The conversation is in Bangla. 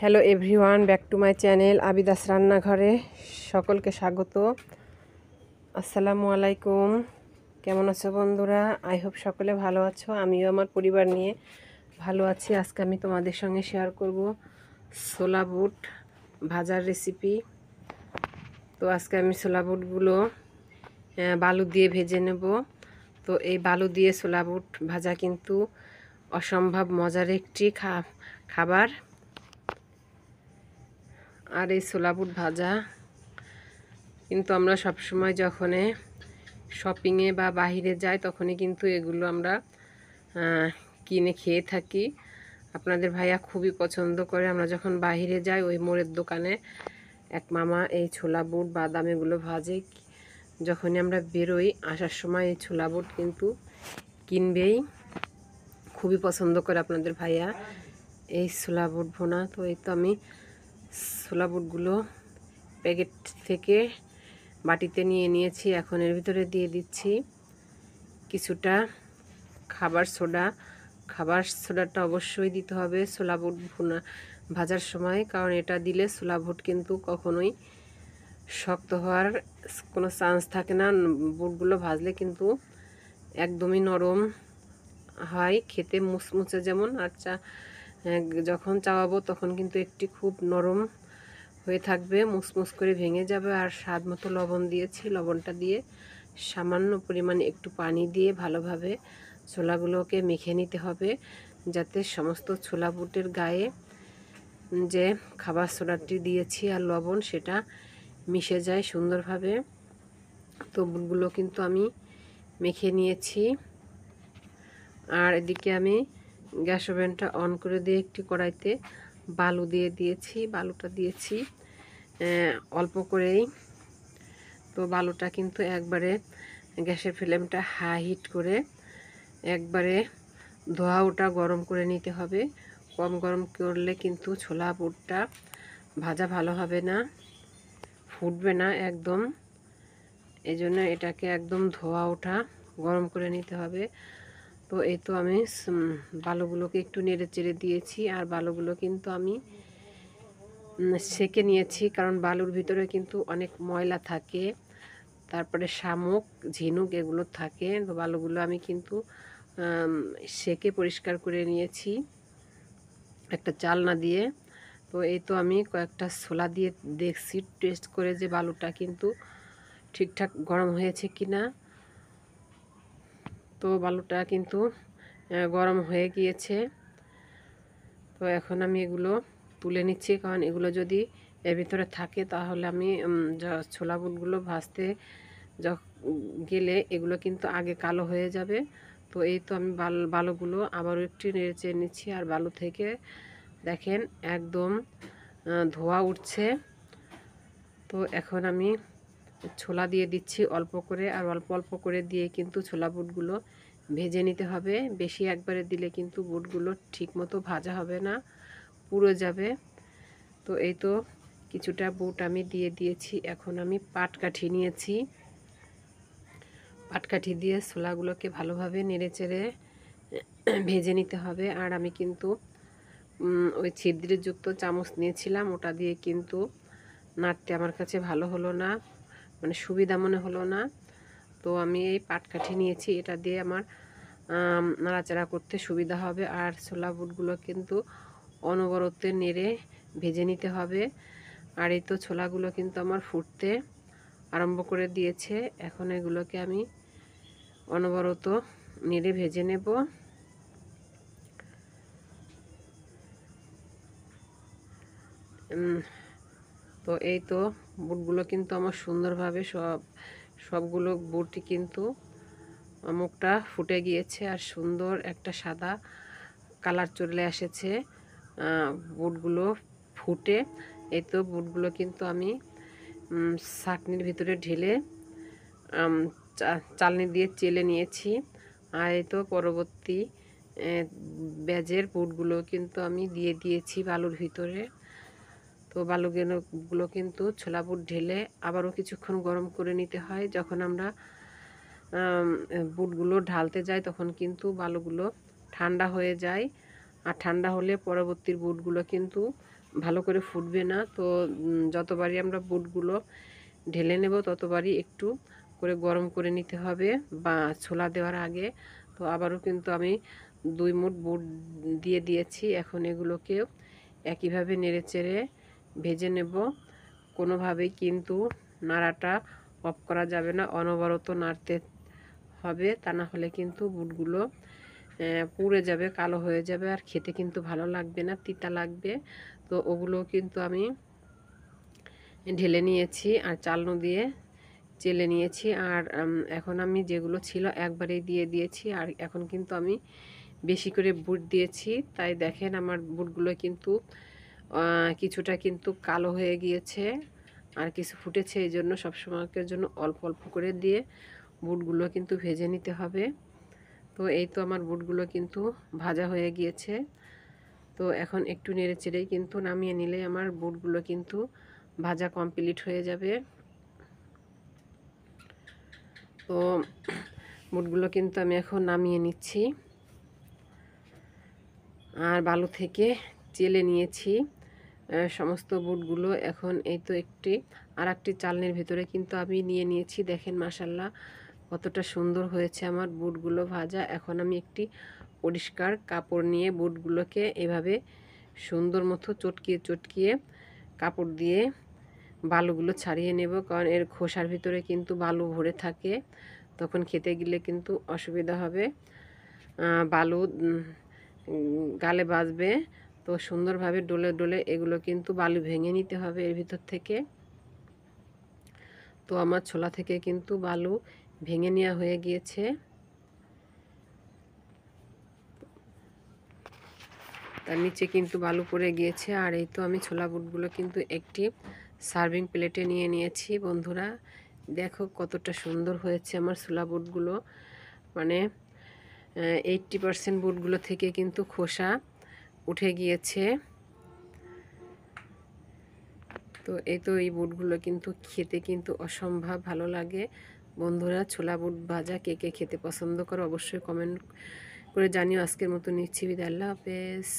Hello everyone, back to my channel Abida's রান্নাঘরে সকলকে স্বাগত। আসসালামু আলাইকুম। কেমন আছো বন্ধুরা? আই হোপ সকলে ভালো আছো। আমিও আমার পরিবার নিয়ে ভালো আছি। আজকে আমি তোমাদের সঙ্গে শেয়ার করব ছোলা বুট ভাজার রেসিপি। তো আজকে আমি ছোলা বুটগুলো বালু দিয়ে ভেজে নেব। তো এই বালু দিয়ে ছোলা বুট ভাজা কিন্তু অসম্ভব মজার একটি খাবার। আর এই ছোলা বুট ভাজা কিন্তু আমরা সবসময় যখন শপিংয়ে বা বাহিরে যাই তখনই কিন্তু এগুলো আমরা কিনে খেয়ে থাকি। আপনাদের ভাইয়া খুবই পছন্দ করে। আমরা যখন বাহিরে যাই ওই মোড়ের দোকানে এক মামা এই ছোলা বুট বাদাম এগুলো ভাজে। যখনই আমরা বেরোই আসার সময় এই ছোলা বুট কিন্তু কিনবেই। খুবই পছন্দ করে আপনাদের ভাইয়া এই ছোলা বুট ভোনা। তো এই তো আমি ছোলা বুটগুলো প্যাকেট থেকে বাটিতে নিয়ে নিয়েছি। এখন এর ভিতরে দিয়ে দিচ্ছি কিছুটা খাবার সোডাটা অবশ্যই দিতে হবে ছোলা বুট ভুনা ভাজার সময়, কারণ এটা দিলে ছোলা বুট কিন্তু কখনোই শক্ত হওয়ার কোনো চান্স থাকে না। বুটগুলো ভাজলে কিন্তু একদমই নরম হয়, খেতে মুচমুচে যেমন, আর যখন চাওয়াবো তখন কিন্তু একটি খুব নরম হয়ে থাকবে, মুসমুস করে ভেঙে যাবে। আর স্বাদ মতো লবণ দিয়েছি, লবণটা দিয়ে সামান্য পরিমাণে একটু পানি দিয়ে ভালোভাবে ছোলাগুলোকে মেখে নিতে হবে, যাতে সমস্ত ছোলা বুটের গায়ে যে খাবার সোডাটি দিয়েছি আর লবণ সেটা মিশে যায় সুন্দরভাবে। তো বুটগুলো কিন্তু আমি মেখে নিয়েছি। আর এদিকে আমি গ্যাস ওভেনটা অন করে দিয়ে একটি কড়াইতে বালু দিয়ে দিয়েছি। বালুটা দিয়েছি অল্প করেই। তো বালুটা কিন্তু একবারে গ্যাসের ফ্লেমটা হাই হিট করে একবারে ধোয়া ওটা গরম করে নিতে হবে। কম গরম করলে কিন্তু ছোলা বুটটা ভাজা ভালো হবে না, ফুটবে না একদম। এই জন্য এটাকে একদম ধোয়া ওঠা গরম করে নিতে হবে। তো এই তো আমি বালুগুলোকে একটু নেড়ে চেড়ে দিয়েছি। আর বালুগুলো কিন্তু আমি সেকে নিয়েছি, কারণ বালুর ভিতরে কিন্তু অনেক ময়লা থাকে, তারপরে শামুক ঝিনুক এগুলো থাকে। তো বালুগুলো আমি কিন্তু সেকে পরিষ্কার করে নিয়েছি একটা চালনা দিয়ে। তো এই তো আমি কয়েকটা ছোলা দিয়ে দেখছি টেস্ট করে যে বালুটা কিন্তু ঠিকঠাক গরম হয়েছে কি না। তো বালুটা কিন্তু গরম হয়ে গিয়েছে। তো এখন আমি এগুলো তুলে নিচ্ছি, কারণ এগুলো যদি এর ভিতরে থাকে তাহলে আমি ছোলা বুটগুলো ভাজতে গেলে এগুলো কিন্তু আগে কালো হয়ে যাবে। তো এই তো আমি বালুগুলো আবারও একটু নেড়ে চেড়ে নিচ্ছি। আর বালু থেকে দেখেন একদম ধোঁয়া উঠছে। তো এখন আমি ছোলা দিয়ে দিচ্ছি অল্প করে, আর অল্প অল্প করে দিয়ে কিন্তু ছোলা বুটগুলো ভেজে নিতে হবে। বেশি একবারে দিলে কিন্তু বুটগুলো ঠিকমতো ভাজা হবে না, পুড়ে যাবে। তো এই তো কিছুটা বুট আমি দিয়ে দিয়েছি। এখন আমি পাটকাঠি নিয়েছি, পাটকাঠি দিয়ে ছোলাগুলোকে ভালোভাবে নেড়েচেড়ে ভেজে নিতে হবে। আর আমি কিন্তু ওই ছিদ্রযুক্ত চামচ নিয়েছিলাম, ওটা দিয়ে কিন্তু নাড়তে আমার কাছে ভালো হলো না, মানে সুবিধা মনে হলো না। তো আমি এই পাটকাঠি নিয়েছি, এটা দিয়ে আমার নাড়াচাড়া করতে সুবিধা হবে। আর ছোলা বুটগুলো কিন্তু অনবরত নেড়ে ভেজে নিতে হবে। আর এই তো ছোলাগুলো কিন্তু আমার ফুটতে আরম্ভ করে দিয়েছে। এখন এগুলোকে আমি অনবরত নেড়ে ভেজে নেব। তো এই তো বুটগুলো কিন্তু আমার সুন্দরভাবে সবগুলো বুটই কিন্তু মুখটা ফুটে গিয়েছে, আর সুন্দর একটা সাদা কালার চলে এসেছে বুটগুলো ফুটে। এই তো বুটগুলো কিন্তু আমি চাটনির ভিতরে ঢেলে চালনি দিয়ে চেলে নিয়েছি। আর এই তো পরবর্তী ব্যাজের বুটগুলো কিন্তু আমি দিয়ে দিয়েছি বালুর ভিতরে। তো বালুগুলো কিন্তু ছোলা বুট ঢেলে আবারও কিছুক্ষণ গরম করে নিতে হয়। যখন আমরা বুটগুলো ঢালতে যাই তখন কিন্তু বালুগুলো ঠান্ডা হয়ে যায়। আর ঠান্ডা হলে পরবর্তী বুটগুলো কিন্তু ভালো করে ফুটবে না। তো যতবারই আমরা বুটগুলো ঢেলে নেব ততবারই একটু করে গরম করে নিতে হবে বা ছোলা দেওয়ার আগে। তো আবারও কিন্তু আমি 2 মুঠ বুট দিয়ে দিয়েছি। এখন এগুলোকেও একইভাবে নেড়েচেড়ে ভেজে নেব। কোনোভাবেই কিন্তু নাড়াটা অফ করা যাবে না, অনবরত নাড়তে হবে, তা না হলে কিন্তু বুটগুলো পুড়ে যাবে, কালো হয়ে যাবে, আর খেতে কিন্তু ভালো লাগবে না, তিতা লাগবে। তো ওগুলো কিন্তু আমি ঢেলে নিয়েছি আর চালনি দিয়ে চেলে নিয়েছি। আর এখন আমি যেগুলো ছিল একবারেই দিয়ে দিয়েছি। আর এখন কিন্তু আমি বেশি করে বুট দিয়েছি, তাই দেখেন আমার বুটগুলো কিন্তু কিছুটা কিন্তু কালো হয়ে গিয়েছে আর কিছু ফুটেছে। এই জন্য সবসময়ের জন্য অল্প অল্প করে দিয়ে বুটগুলো কিন্তু ভেজে নিতে হবে। তো এই তো আমার বুটগুলো কিন্তু ভাজা হয়ে গিয়েছে। তো এখন একটু নেড়ে চেড়েই কিন্তু নামিয়ে নিলে আমার বুটগুলো কিন্তু ভাজা কমপ্লিট হয়ে যাবে। তো বুটগুলো কিন্তু আমি এখন নামিয়ে নিচ্ছি আর বালু থেকে চেলে নিয়েছি সমস্ত বুটগুলো। এখন এই তো আর একটি চালনির ভিতরে কিন্তু আমি নিয়ে নিয়েছি। দেখেন মাশাল্লাহ কতটা সুন্দর হয়েছে আমার বুটগুলো ভাজা। এখন আমি একটি পরিষ্কার কাপড় নিয়ে বুটগুলোকে এভাবে সুন্দর মতো চটকিয়ে চটকিয়ে কাপড় দিয়ে বালুগুলো ছাড়িয়ে নেব, কারণ এর খোসার ভিতরে কিন্তু বালু ভরে থাকে, তখন খেতে গেলে কিন্তু অসুবিধা হবে, বালু গালে বাজবে। তো সুন্দরভাবে ডলে ডলে এগুলো কিন্তু বালু ভেঙে নিতে হবে এর ভিতর থেকে। তো আমার ছোলা থেকে কিন্তু বালু ভেঙে নেওয়া হয়ে গিয়েছে। তার নিচে কিন্তু বালু পড়ে গিয়েছে। আর এই তো আমি ছোলা বুটগুলো কিন্তু একটি সার্ভিং প্লেটে নিয়ে নিয়েছি। বন্ধুরা দেখো কতটা সুন্দর হয়েছে আমার ছোলা বুটগুলো, মানে 80% বুটগুলো থেকে কিন্তু খোসা উঠে গিয়েছে। তো এই তো এই বুটগুলো কিন্তু খেতে কিন্তু অসম্ভব ভালো লাগে। বন্ধুরা ছোলা বুট ভাজা কে কে খেতে পছন্দ করো অবশ্যই কমেন্ট করে জানিও। আজকের মতো নিচ্ছি বিদায়, আল্লাহ হাফেজ।